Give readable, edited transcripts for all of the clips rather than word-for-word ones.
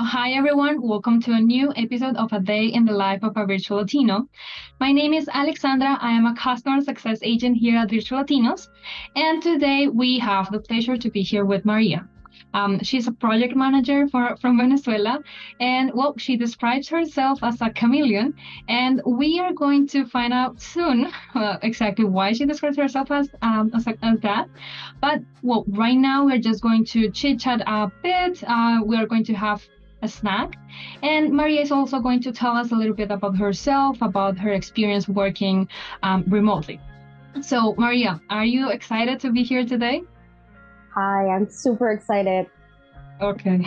hi everyone. Welcome to a new episode of A Day in the Life of a Virtual Latino. My name is Alexandra. I am a customer success agent here at Virtual Latinos. And today we have the pleasure to be here with Maria. She's a project manager from Venezuela, and well, she describes herself as a chameleon. And we are going to find out soon exactly why she describes herself as that. But well, right now we're just going to chit chat a bit. We are going to have a snack, and Maria is also going to tell us a little bit about herself, about her experience working remotely. So, Maria, are you excited to be here today? Hi, I'm super excited. Okay,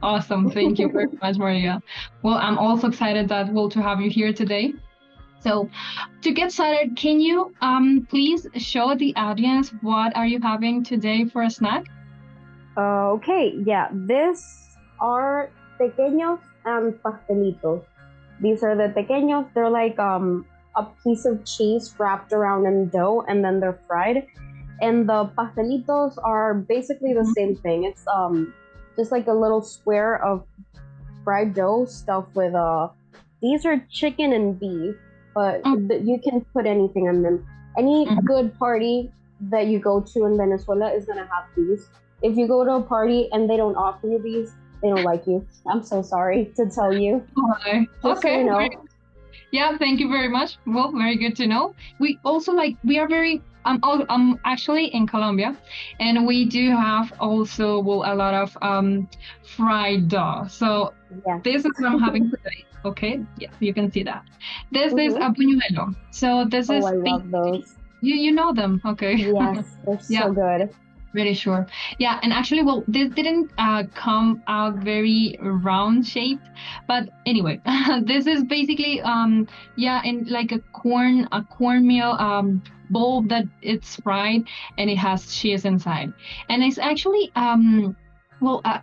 awesome. Thank you very much, Maria. Well, I'm also excited to have you here today. So, to get started, can you please show the audience what are you having today for a snack? These are pequeños and pastelitos. These are the pequeños. They're like a piece of cheese wrapped around in dough, and then they're fried. And the pastelitos are basically the same thing. It's just like a little square of fried dough stuffed with these are chicken and beef, but you can put anything in them. Any good party that you go to in Venezuela is gonna have these. If you go to a party and they don't offer you these, they don't like you. I'm so sorry to tell you. Okay. Just so you know. Yeah, thank you very much. Well, very good to know. We also we are very I'm actually in Colombia, and we do have also a lot of fried dough. So this is what I'm having today. Okay, yes, you can see that. This is a buñuelo. So this is I love those. You know them, okay? Yes, they're so good. Really sure. Yeah, and actually, well, this didn't come out very round shaped, but anyway, this is basically in like a cornmeal bowl that it's fried and it has cheese inside, and it's actually a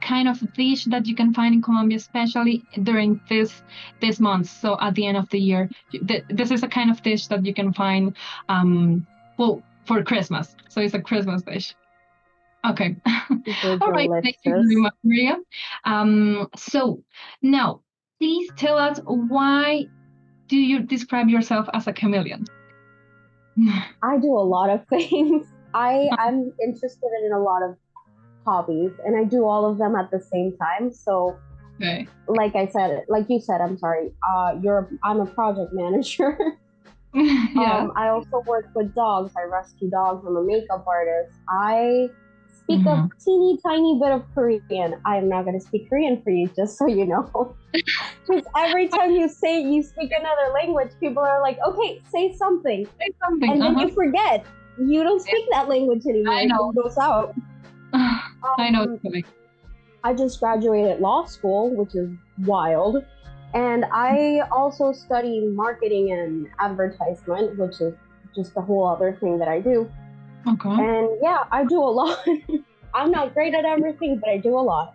kind of dish that you can find in Colombia, especially during this month. So at the end of the year, this is a kind of dish that you can find for Christmas. So it's a Christmas dish. Okay. All right. Thank you very much, Maria. So now, please tell us, why do you describe yourself as a chameleon? I do a lot of things. I'm interested in a lot of hobbies, and I do all of them at the same time. So, like you said, I'm sorry. I'm a project manager. I also work with dogs. I rescue dogs. I'm a makeup artist. I speak a teeny tiny bit of Korean. I am not going to speak Korean for you, just so you know. Because every time you speak another language, people are like, okay, say something. And then you forget. You don't speak that language anymore. I know. It goes out. I know. I just graduated law school, which is wild. And I also study marketing and advertisement, which is just a whole other thing that I do. Okay. And yeah, I do a lot. I'm not great at everything, but I do a lot.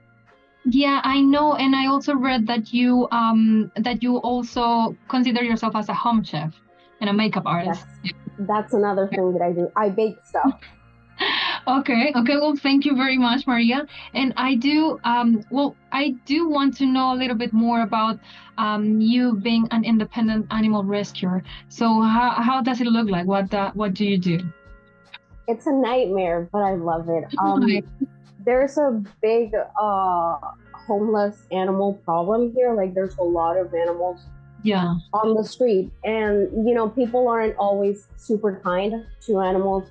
Yeah, I know. And I also read that you also consider yourself as a home chef and a makeup artist. Yes. That's another thing that I do. I bake stuff. Okay. Well, thank you very much, Maria. And I do want to know a little bit more about you being an independent animal rescuer. So how does it look like? What do you do? It's a nightmare, but I love it. There's a big homeless animal problem here. Like, there's a lot of animals on the street, and people aren't always super kind to animals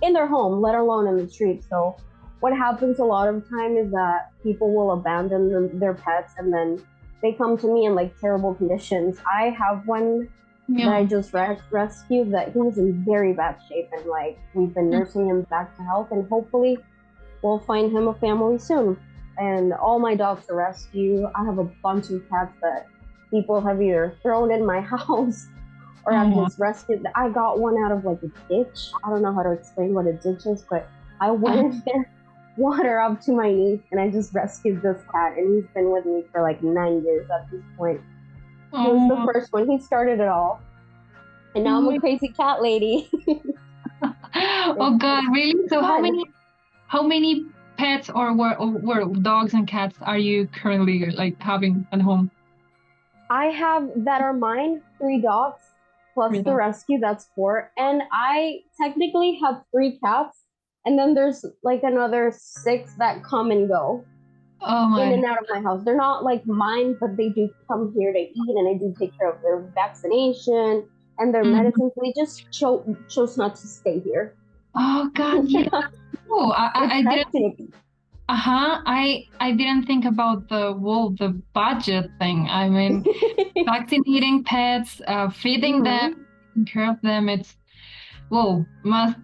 in their home, let alone in the street. So what happens a lot of time is that people will abandon their pets, and then they come to me in like terrible conditions. I have one that I just rescued that he was in very bad shape, and like we've been nursing him back to health, and hopefully we'll find him a family soon. And all my dogs are rescue. I have a bunch of cats that people have either thrown in my house or I've just rescued. I got one out of like a ditch. I don't know how to explain what a ditch is, but I went in there, water up to my knees, and I just rescued this cat, and he's been with me for like 9 years at this point. He was the first one. He started it all. And now I'm a crazy cat lady. Oh God, really? So how many pets or what dogs and cats are you currently like having at home? I have that are mine, 3 dogs plus the rescue, that's 4. And I technically have 3 cats. And then there's like another 6 that come and go in and out of my house. They're not like mine, but they do come here to eat and I do take care of their vaccination and their medicines. They just chose not to stay here. Oh God, yeah. Oh, I didn't. I didn't think about the budget thing. I mean, vaccinating pets, feeding them, taking care of them. It's must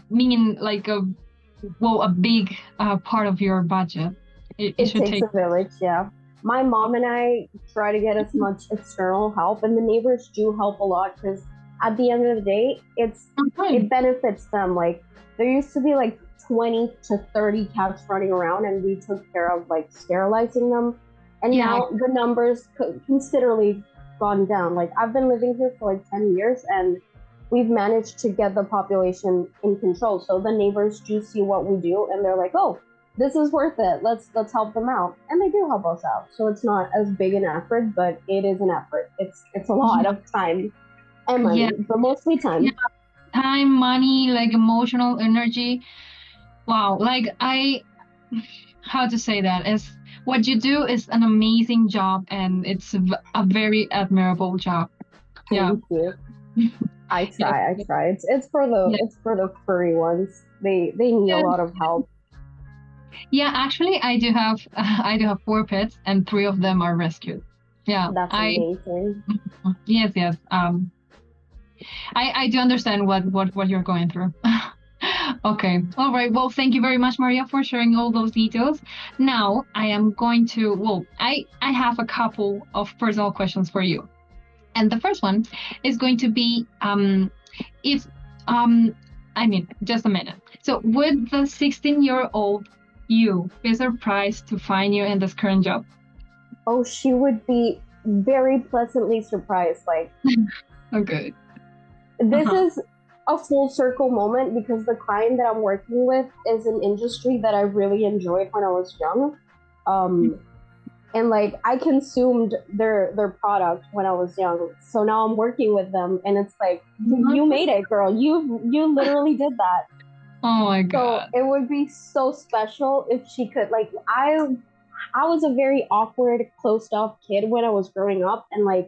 mean like a big part of your budget. It should takes a village, yeah. My mom and I try to get as much external help, and the neighbors do help a lot because at the end of the day, it benefits them. Like there used to be like 20 to 30 cats running around, and we took care of like sterilizing them. And now the numbers considerably gone down. Like I've been living here for like 10 years, and we've managed to get the population in control. So the neighbors do see what we do, and they're like, "Oh, this is worth it. Let's help them out," and they do help us out. So it's not as big an effort, but it is an effort. It's a lot of time and money, but mostly time. Yeah. Time, money, like emotional energy. Wow, like how to say that is what you do is an amazing job, and it's a very admirable job. Thank you. I try. It's for the furry ones. They need a lot of help. Yeah, actually, I do have 4 pets, and 3 of them are rescued. Yeah, that's amazing. Yes. I do understand what you're going through. Okay, all right. Well, thank you very much, Maria, for sharing all those details. Now, I am going to. Well, I have a couple of personal questions for you, and the first one is going to be if I mean, just a minute. So, would the 16-year-old you be surprised to find you in this current job? Oh, she would be very pleasantly surprised. Like, okay. This is a full circle moment because the client that I'm working with is an industry that I really enjoyed when I was young. And like I consumed their product when I was young. So now I'm working with them and it's like, you made it, girl. You literally did that. Oh my God. So it would be so special if she could, like, I was a very awkward, closed off kid when I was growing up, and like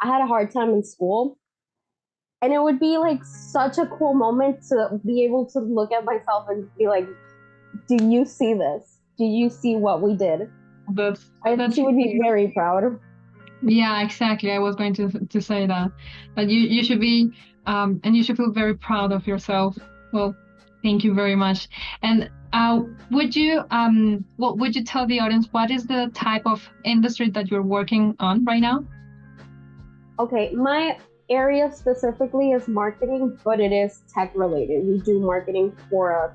I had a hard time in school. And it would be like such a cool moment to be able to look at myself and be like, do you see this? Do you see what we did? She would be very proud. Yeah, exactly. I was going to say that. But you should be and you should feel very proud of yourself. Well, thank you very much. And would you tell the audience what is the type of industry that you're working on right now? Okay, my area specifically is marketing, but it is tech related. We do marketing for a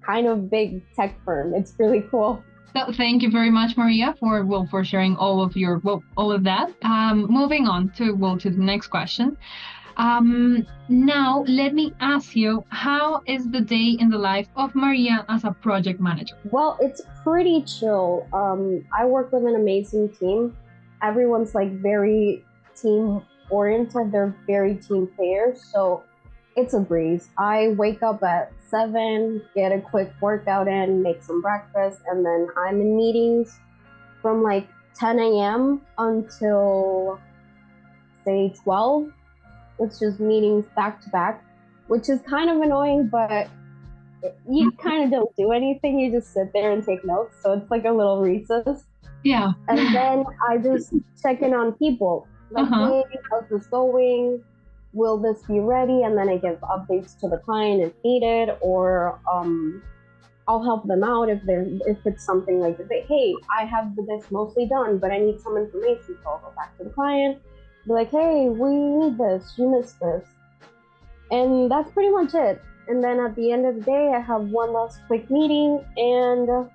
kind of big tech firm. It's really cool. So thank you very much, Maria, for sharing all of that. Moving on to the next question. Now let me ask you, how is the day in the life of Maria as a project manager? Well, it's pretty chill. I work with an amazing team. Everyone's like very team oriented. They're very team players, so it's a breeze. I wake up at 7, get a quick workout in, make some breakfast, and then I'm in meetings from like 10 a.m. until say 12. It's just meetings back to back, which is kind of annoying, but you kind of don't do anything. You just sit there and take notes. So it's like a little recess. Yeah. And then I just check in on people. Like, hey, how's this going? Will this be ready? And then I give updates to the client if needed, or I'll help them out if it's something like, hey, I have this mostly done, but I need some information. So I'll go back to the client, be like, hey, we need this, you missed this. And that's pretty much it. And then at the end of the day, I have one last quick meeting, and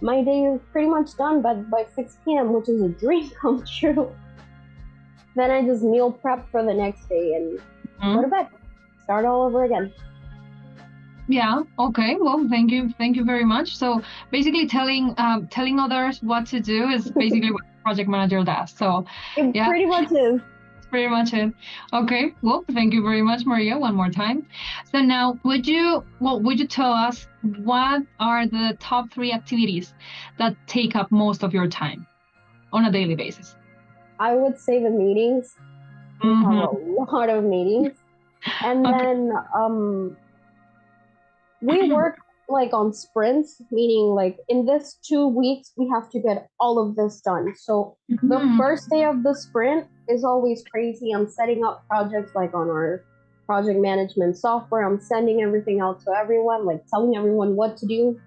my day is pretty much done by 6 p.m., which is a dream come true. Then I just meal prep for the next day and go to bed. Start all over again. Yeah. Okay. Well, thank you. Thank you very much. So basically telling others what to do is basically what the project manager does. So It yeah, pretty much is. that's pretty much it. Okay. Well, thank you very much, Maria, one more time. So now would you tell us what are the top three activities that take up most of your time on a daily basis? I would say the meetings. We have a lot of meetings. And Okay. then we work like on sprints, meaning like in this 2 weeks we have to get all of this done. So the first day of the sprint is always crazy. I'm setting up projects like on our project management software. I'm sending everything out to everyone, like telling everyone what to do.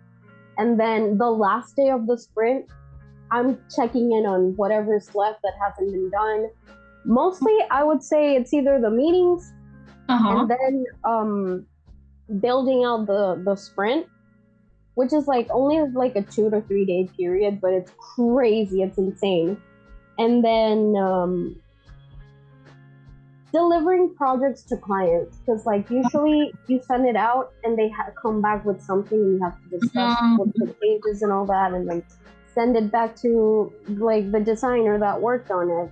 And then the last day of the sprint, I'm checking in on whatever's left that hasn't been done. Mostly I would say it's either the meetings and then building out the sprint, which is like only like a 2 to 3 day period, but it's crazy, it's insane. And then delivering projects to clients, because like usually you send it out and they come back with something and you have to discuss what the changes and all that, and then send it back to like the designer that worked on it.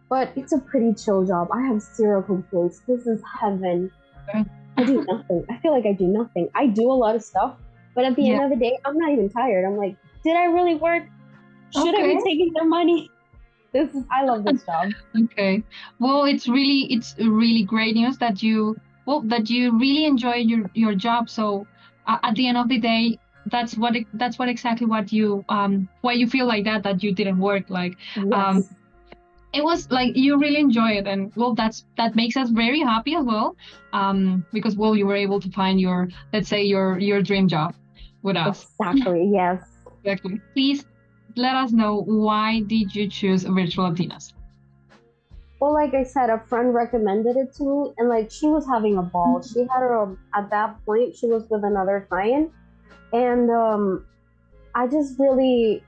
But it's a pretty chill job. I have zero complaints. This is heaven. I do nothing. I feel like I do nothing. I do a lot of stuff, but at the end of the day, I'm not even tired. I'm like, did I really work? Should I be taking their money? I love this job. Okay. Well, it's really great news that you really enjoy your job. So at the end of the day, that's exactly what you why you feel like that you didn't work like Yes. It was like you really enjoy it, and well, that makes us very happy as well, because well, you were able to find your, let's say, your dream job with us. Exactly. Yes. Exactly. Please let us know, why did you choose Virtual Latinos? Well, like I said, a friend recommended it to me, and like she was having a ball. She had at that point she was with another client, and I just really,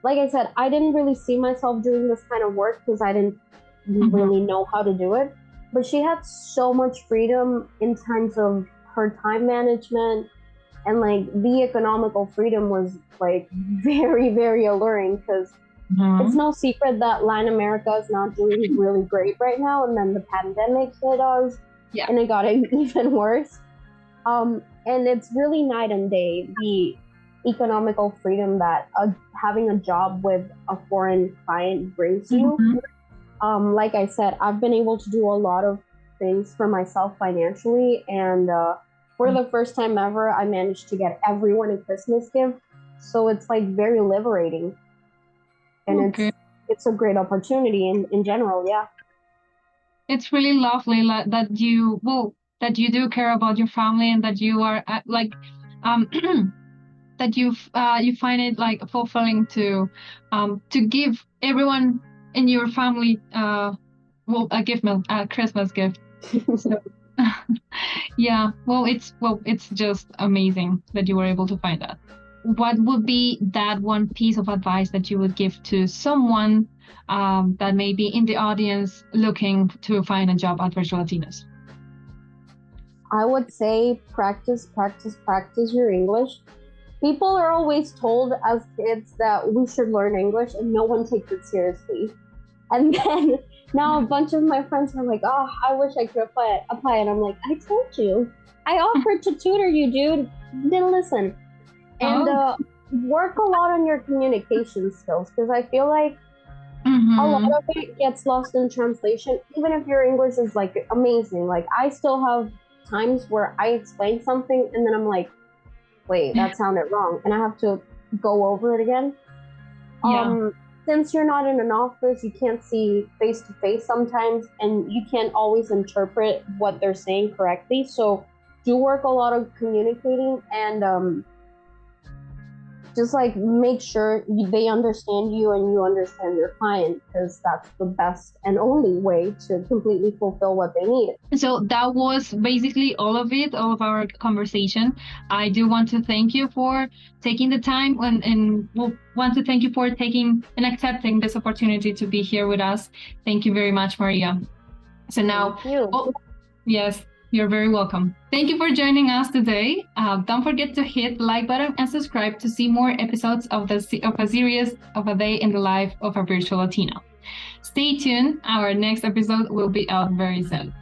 like I said, I didn't really see myself doing this kind of work because I didn't really know how to do it. But she had so much freedom in terms of her time management, and like the economical freedom was like very, very alluring, because it's no secret that Latin America is not doing really great right now. And then the pandemic hit us, and it got even worse. And it's really night and day, the economical freedom that having a job with a foreign client brings you. Like I said, I've been able to do a lot of things for myself financially, and for the first time ever, I managed to get everyone a Christmas gift. So it's like very liberating, and it's a great opportunity in general. Yeah, it's really lovely that you do care about your family, and that you are that you find it like fulfilling to give everyone in your family a gift, a Christmas gift. So yeah, well, it's just amazing that you were able to find that. What would be that one piece of advice that you would give to someone that may be in the audience looking to find a job at Virtual Latinos? I would say practice, practice, practice your English. People are always told as kids that we should learn English, and no one takes it seriously. And then now a bunch of my friends are like, oh, I wish I could apply. And I'm like, I told you. I offered to tutor you, dude. You didn't listen. And work a lot on your communication skills, because I feel like a lot of it gets lost in translation. Even if your English is like amazing, like I still have times where I explain something and then I'm like, wait, that sounded wrong, and I have to go over it again. Since you're not in an office, you can't see face to face sometimes, and you can't always interpret what they're saying correctly. So do work a lot of communicating, and just like make sure they understand you and you understand your client, because that's the best and only way to completely fulfill what they need. So that was basically all of it, all of our conversation. I do want to thank you for taking the time, and want to thank you for taking and accepting this opportunity to be here with us. Thank you very much, Maria. So now, yes, You're very welcome. Thank you for joining us today. Don't forget to hit the like button and subscribe to see more episodes of a series of A Day in the Life of a Virtual Latino. Stay tuned. Our next episode will be out very soon.